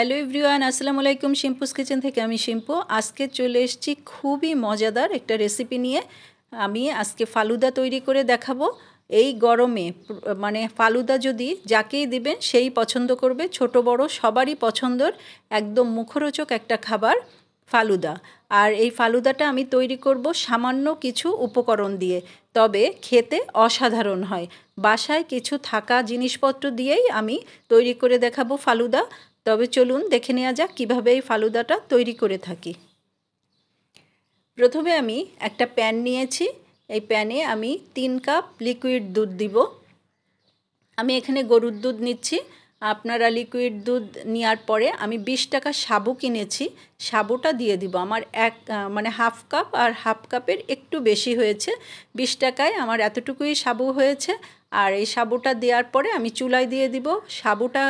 Hello everyone, আসসালামু আলাইকুম। শিম্পুস kitchen থেকে আমি শিম্পু। আজকে চলে এসেছি খুবই মজাদার একটা রেসিপি নিয়ে। আমি আজকে ফালুদা তৈরি করে দেখাবো। এই গরমে মানে ফালুদা যদি যাকেই দিবেন সেই পছন্দ করবে, ছোট বড় সবারই পছন্দর একদম মুখরোচক একটা খাবার ফালুদা। আর এই ফালুদাটা আমি তৈরি করব সামান্য কিছু উপকরণ দিয়ে, তবে খেতে অসাধারণ হয়। বাসায় কিছু থাকা জিনিসপত্র দিয়েই আমি তৈরি করে দেখাবো ফালুদা। তবে চলুন দেখে নেওয়া যাক কীভাবে এই ফালুদাটা তৈরি করে থাকি। প্রথমে আমি একটা প্যান নিয়েছি। এই প্যানে আমি 3 কাপ লিকুইড দুধ দিব। আমি এখানে গরুর দুধ নিচ্ছি। আপনারা লিকুইড দুধ নেওয়ার পরে আমি 20 টাকা সাবু কিনেছি, সাবুটা দিয়ে দিব। আমার মানে হাফ কাপ আর হাফ কাপের একটু বেশি হয়েছে। 20 টাকায় আমার এতটুকুই সাবু হয়েছে। আর এই সাবুটা দেওয়ার পরে আমি চুলায় দিয়ে দিব। সাবুটা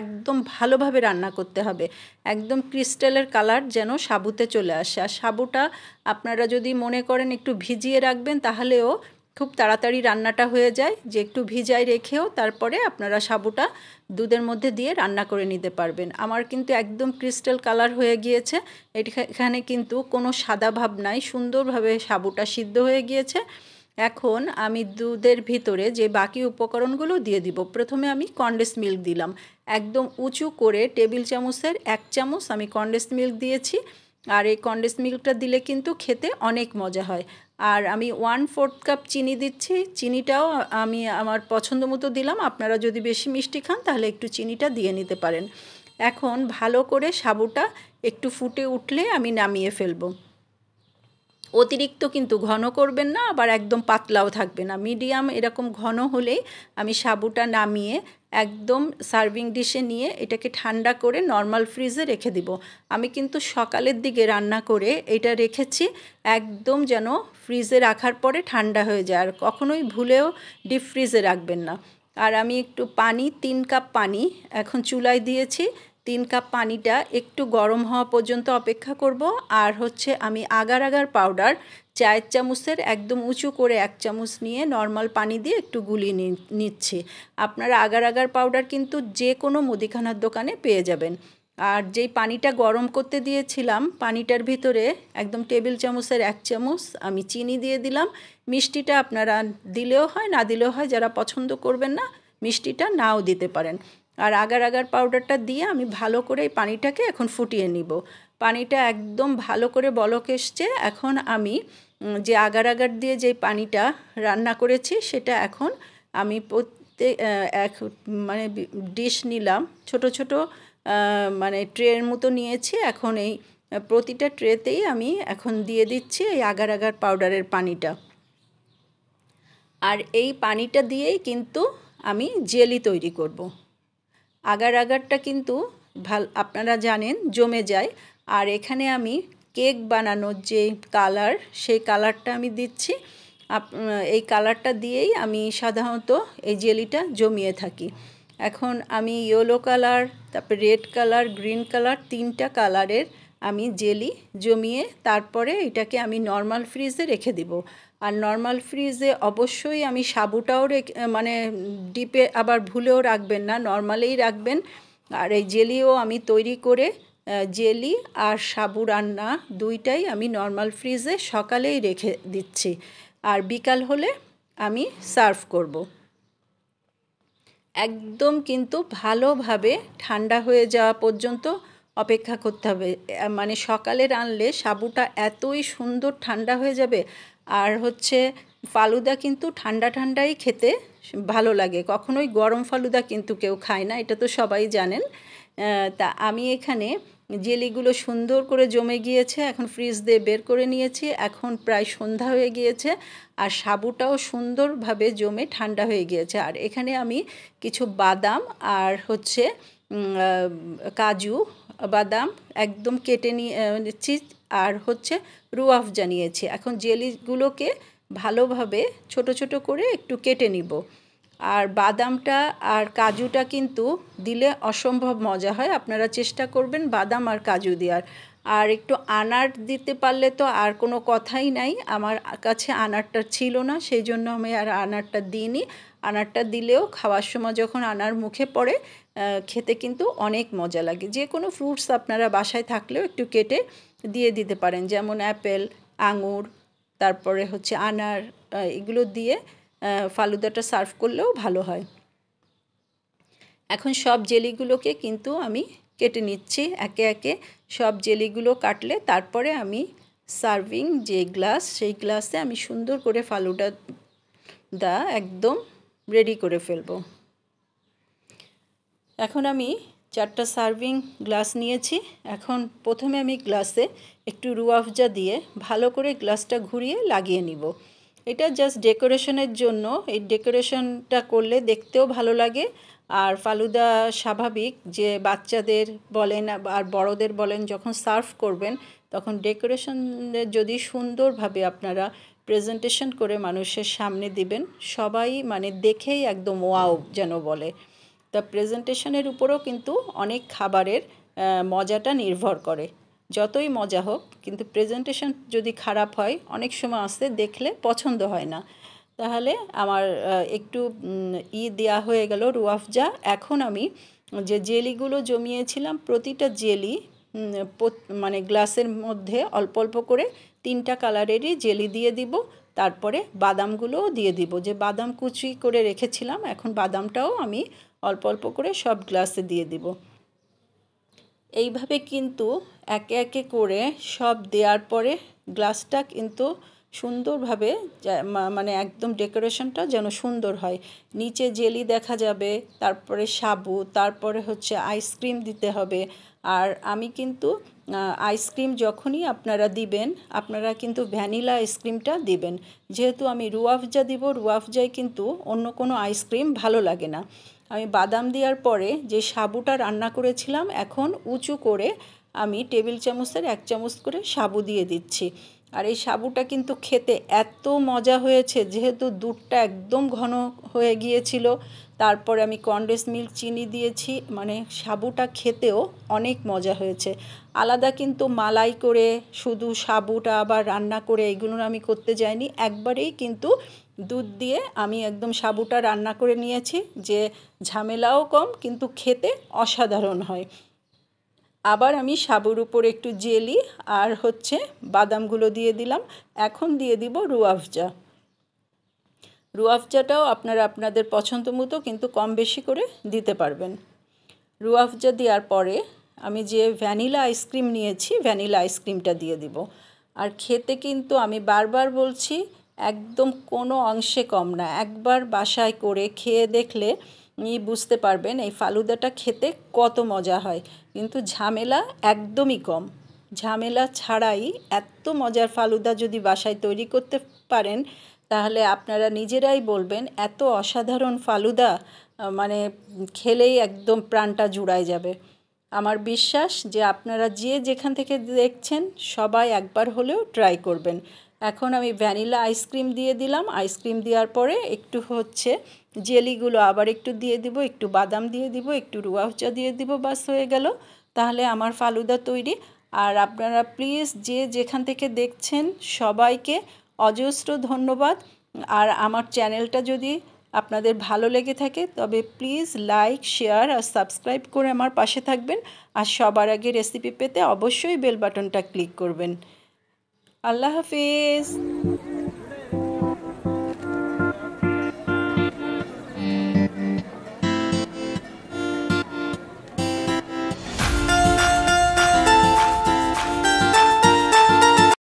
একদম ভালোভাবে রান্না করতে হবে, একদম ক্রিস্টালের কালার যেন সাবুতে চলে আসে। আর সাবুটা আপনারা যদি মনে করেন একটু ভিজিয়ে রাখবেন, তাহলেও খুব তাড়াতাড়ি রান্নাটা হয়ে যায়। যে একটু ভিজায় রেখেও তারপরে আপনারা সাবুটা দুধের মধ্যে দিয়ে রান্না করে নিতে পারবেন। আমার কিন্তু একদম ক্রিস্টাল কালার হয়ে গিয়েছে। এখানে কিন্তু কোনো সাদা ভাব নাই, সুন্দরভাবে সাবুটা সিদ্ধ হয়ে গিয়েছে। এখন আমি দুধের ভিতরে যে বাকি উপকরণগুলো দিয়ে দিব। প্রথমে আমি কনডেন্স মিল্ক দিলাম, একদম উঁচু করে টেবিল চামচের 1 চামচ আমি কনডেন্স মিল্ক দিয়েছি। আর এই কনডেন্স মিল্কটা দিলে কিন্তু খেতে অনেক মজা হয়। আর আমি 1/4 কাপ চিনি দিচ্ছি। চিনিটাও আমি আমার পছন্দ মতো দিলাম। আপনারা যদি বেশি মিষ্টি খান তাহলে একটু চিনিটা দিয়ে নিতে পারেন। এখন ভালো করে সাবুটা একটু ফুটে উঠলে আমি নামিয়ে ফেলবো। অতিরিক্ত কিন্তু ঘন করবেন না, আবার একদম পাতলাও থাকবে না, মিডিয়াম এরকম ঘন হলেই আমি সাবুটা নামিয়ে একদম সার্ভিং ডিশে নিয়ে এটাকে ঠান্ডা করে নর্মাল ফ্রিজে রেখে দিব। আমি কিন্তু সকালের দিকে রান্না করে এটা রেখেছি, একদম যেন ফ্রিজে রাখার পরে ঠান্ডা হয়ে যায়। আর কখনোই ভুলেও ডিপ ফ্রিজে রাখবেন না। আর আমি একটু পানি 3 কাপ পানি এখন চুলায় দিয়েছি। 3 কাপ পানিটা একটু গরম হওয়া পর্যন্ত অপেক্ষা করব। আর হচ্ছে আমি আগার আগার পাউডার 4 চামচের একদম উঁচু করে 1 চামচ নিয়ে নর্মাল পানি দিয়ে একটু গুলিয়ে নিচ্ছি। আপনারা আগার আগার পাউডার কিন্তু যে কোনো মুদিখানার দোকানে পেয়ে যাবেন। আর যেই পানিটা গরম করতে দিয়েছিলাম, পানিটার ভিতরে একদম টেবিল চামচের 1 চামচ আমি চিনি দিয়ে দিলাম। মিষ্টিটা আপনারা দিলেও হয়, না দিলেও হয়, যারা পছন্দ করবেন না মিষ্টিটা নাও দিতে পারেন। আর আগার আগার পাউডারটা দিয়ে আমি ভালো করে এই পানিটাকে এখন ফুটিয়ে নিব। পানিটা একদম ভালো করে বলক এসছে। এখন আমি যে আগার আগার দিয়ে যে পানিটা রান্না করেছি সেটা এখন আমি এক মানে ডিশ নিলাম, ছোট ছোট মানে ট্রের মতো নিয়েছি। এখন এই প্রতিটা ট্রেতেই আমি এখন দিয়ে দিচ্ছি এই আগার আগার পাউডারের পানিটা। আর এই পানিটা দিয়েই কিন্তু আমি জেলি তৈরি করব। আগার আগারটা কিন্তু আপনারা জানেন জমে যায়। আর এখানে আমি কেক বানানোর যে কালার, সেই কালারটা আমি দিচ্ছি। এই কালারটা দিয়েই আমি সাধারণত এই জেলিটা জমিয়ে থাকি। এখন আমি ইয়েলো কালার, তারপর রেড কালার, গ্রিন কালার, 3টা কালারের আমি জেলি জমিয়ে তারপরে এটাকে আমি নর্মাল ফ্রিজে রেখে দিব। আর নর্মাল ফ্রিজে অবশ্যই আমি সাবুটাও মানে ডিপে আবার ভুলেও রাখবেন না, নর্মালেই রাখবেন। আর এই জেলিও আমি তৈরি করে জেলি আর সাবু রান্না দুইটাই আমি নর্মাল ফ্রিজে সকালেই রেখে দিচ্ছি। আর বিকাল হলে আমি সার্ভ করব। একদম কিন্তু ভালোভাবে ঠান্ডা হয়ে যাওয়া পর্যন্ত অপেক্ষা করতে হবে। মানে সকালে রানলে সাবুটা এতই সুন্দর ঠান্ডা হয়ে যাবে। আর হচ্ছে ফালুদা কিন্তু ঠান্ডা ঠান্ডাই খেতে ভালো লাগে, কখনোই গরম ফালুদা কিন্তু কেউ খায় না, এটা তো সবাই জানেন। তা আমি এখানে জেলিগুলো সুন্দর করে জমে গিয়েছে, এখন ফ্রিজ দিয়ে বের করে নিয়েছি। এখন প্রায় সন্ধ্যা হয়ে গিয়েছে আর সাবুটাও সুন্দরভাবে জমে ঠান্ডা হয়ে গিয়েছে। আর এখানে আমি কিছু বাদাম আর হচ্ছে কাজু বাদাম একদম কেটে নিয়েছি আর হচ্ছে রুয়াফজা নিয়েছি। এখন জেলিগুলোকে ভালোভাবে ছোট ছোট করে একটু কেটে নিব। আর বাদামটা আর কাজুটা কিন্তু দিলে অসম্ভব মজা হয়, আপনারা চেষ্টা করবেন বাদাম আর কাজু দেওয়ার। আর একটু আনার দিতে পারলে তো আর কোনো কথাই নাই। আমার কাছে আনারটা ছিল না, সেই জন্য আমি আর আনারটা দিইনি। আনারটা দিলেও খাওয়ার সময় যখন আনার মুখে পড়ে খেতে কিন্তু অনেক মজা লাগে। যে কোনো ফ্রুটস আপনারা বাসায় থাকলেও একটু কেটে দিয়ে দিতে পারেন, যেমন অ্যাপেল, আঙুর, তারপরে হচ্ছে আনার, এগুলো দিয়ে ফালুদাটা সার্ভ করলেও ভালো হয়। এখন সব জেলিগুলোকে কিন্তু আমি কেটে নিচ্ছি একে একে। সব জেলিগুলো কাটলে তারপরে আমি সার্ভিং যে গ্লাস, সেই গ্লাসে আমি সুন্দর করে ফালুদা একদম রেডি করে ফেলবো। এখন আমি 4টা সার্ভিং গ্লাস নিয়েছি। এখন প্রথমে আমি গ্লাসে একটু রুয়াফজা দিয়ে ভালো করে গ্লাসটা ঘুরিয়ে লাগিয়ে নিব। এটা জাস্ট ডেকোরেশনের জন্য। এই ডেকোরেশনটা করলে দেখতেও ভালো লাগে, আর ফালুদা স্বাভাবিক যে বাচ্চাদের বলেন আর বড়দের বলেন, যখন সার্ভ করবেন তখন ডেকোরেশনের যদি সুন্দরভাবে আপনারা প্রেজেন্টেশন করে মানুষের সামনে দিবেন, সবাই মানে দেখেই একদম ওয়াও যেন বলে। তা প্রেজেন্টেশনের উপরও কিন্তু অনেক খাবারের মজাটা নির্ভর করে। যতই মজা হোক, কিন্তু প্রেজেন্টেশন যদি খারাপ হয় অনেক সময় আসতে দেখলে পছন্দ হয় না। তাহলে আমার একটু দেওয়া হয়ে গেল রুয়াফজা। এখন আমি যে জেলিগুলো জমিয়েছিলাম, প্রতিটা জেলি মানে গ্লাসের মধ্যে অল্প অল্প করে 3টা কালারেরই জেলি দিয়ে দিব। তারপরে বাদামগুলোও দিয়ে দিব, যে বাদাম কুচি করে রেখেছিলাম, এখন বাদামটাও আমি অল্প অল্প করে সব গ্লাসে দিয়ে দিব। এইভাবে কিন্তু একে একে করে সব দেওয়ার পরে গ্লাসটা কিন্তু সুন্দরভাবে মানে একদম ডেকোরেশনটা যেন সুন্দর হয়। নিচে জেলি দেখা যাবে, তারপরে সাবু, তারপরে হচ্ছে আইসক্রিম দিতে হবে। আর আমি কিন্তু আইসক্রিম যখনই আপনারা দিবেন, আপনারা কিন্তু ভ্যানিলা আইসক্রিমটা দিবেন। যেহেতু আমি রুয়াফজা দিব, রুয়াফজায় কিন্তু অন্য কোনো আইসক্রিম ভালো লাগে না। আমি বাদাম দেওয়ার পরে যে সাবুটা রান্না করেছিলাম, এখন উঁচু করে আমি টেবিল চামচের 1 চামচ করে সাবু দিয়ে দিচ্ছি। আর এই সাবুটা কিন্তু খেতে এত মজা হয়েছে, যেহেতু দুধটা একদম ঘন হয়ে গিয়েছিল, তারপরে আমি কনডেন্স মিল্ক চিনি দিয়েছি, মানে সাবুটা খেতেও অনেক মজা হয়েছে। আলাদা কিন্তু মালাই করে শুধু সাবুটা আবার রান্না করে এগুলো আমি করতে যাইনি, একবারেই কিন্তু দুধ দিয়ে আমি একদম সাবুটা রান্না করে নিয়েছি, যে ঝামেলাও কম কিন্তু খেতে অসাধারণ হয়। আবার আমি সাবুর উপর একটু জেলি আর হচ্ছে বাদামগুলো দিয়ে দিলাম। এখন দিয়ে দিব রুয়াফজা। রুয়াফজাটাও আপনারা আপনাদের পছন্দ মতো কিন্তু কম বেশি করে দিতে পারবেন। রুয়াফজা দেওয়ার পরে আমি যে ভ্যানিলা আইসক্রিম নিয়েছি, ভ্যানিলা আইসক্রিমটা দিয়ে দিব। আর খেতে কিন্তু আমি বারবার বলছি, একদম কোনো অংশে কম না। একবার বাসায় করে খেয়ে দেখলে বুঝতে পারবেন এই ফালুদাটা খেতে কত মজা হয়। কিন্তু ঝামেলা একদমই কম। ঝামেলা ছাড়াই এত মজার ফালুদা যদি বাসায় তৈরি করতে পারেন, তাহলে আপনারা নিজেরাই বলবেন এত অসাধারণ ফালুদা, মানে খেলেই একদম প্রাণটা জুড়ায় যাবে। আমার বিশ্বাস যে আপনারা যে যেখান থেকে দেখছেন সবাই একবার হলেও ট্রাই করবেন। এখন আমি ভ্যানিলা আইসক্রিম দিয়ে দিলাম। আইসক্রিম দেওয়ার পরে একটু হচ্ছে জেলিগুলো আবার একটু দিয়ে দিব, একটু বাদাম দিয়ে দিব, একটু রুয়াফজা দিয়ে দিব, বাস হয়ে গেল। তাহলে আমার ফালুদা তৈরি। আর আপনারা প্লিজ যে যেখান থেকে দেখছেন সবাইকে অজস্র ধন্যবাদ। আর আমার চ্যানেলটা যদি আপনাদের ভালো লেগে থাকে তবে প্লিজ লাইক, শেয়ার আর সাবস্ক্রাইব করে আমার পাশে থাকবেন। আর সবার আগে রেসিপি পেতে অবশ্যই বেল বাটনটা ক্লিক করবেন। আল্লাহ হাফিজ।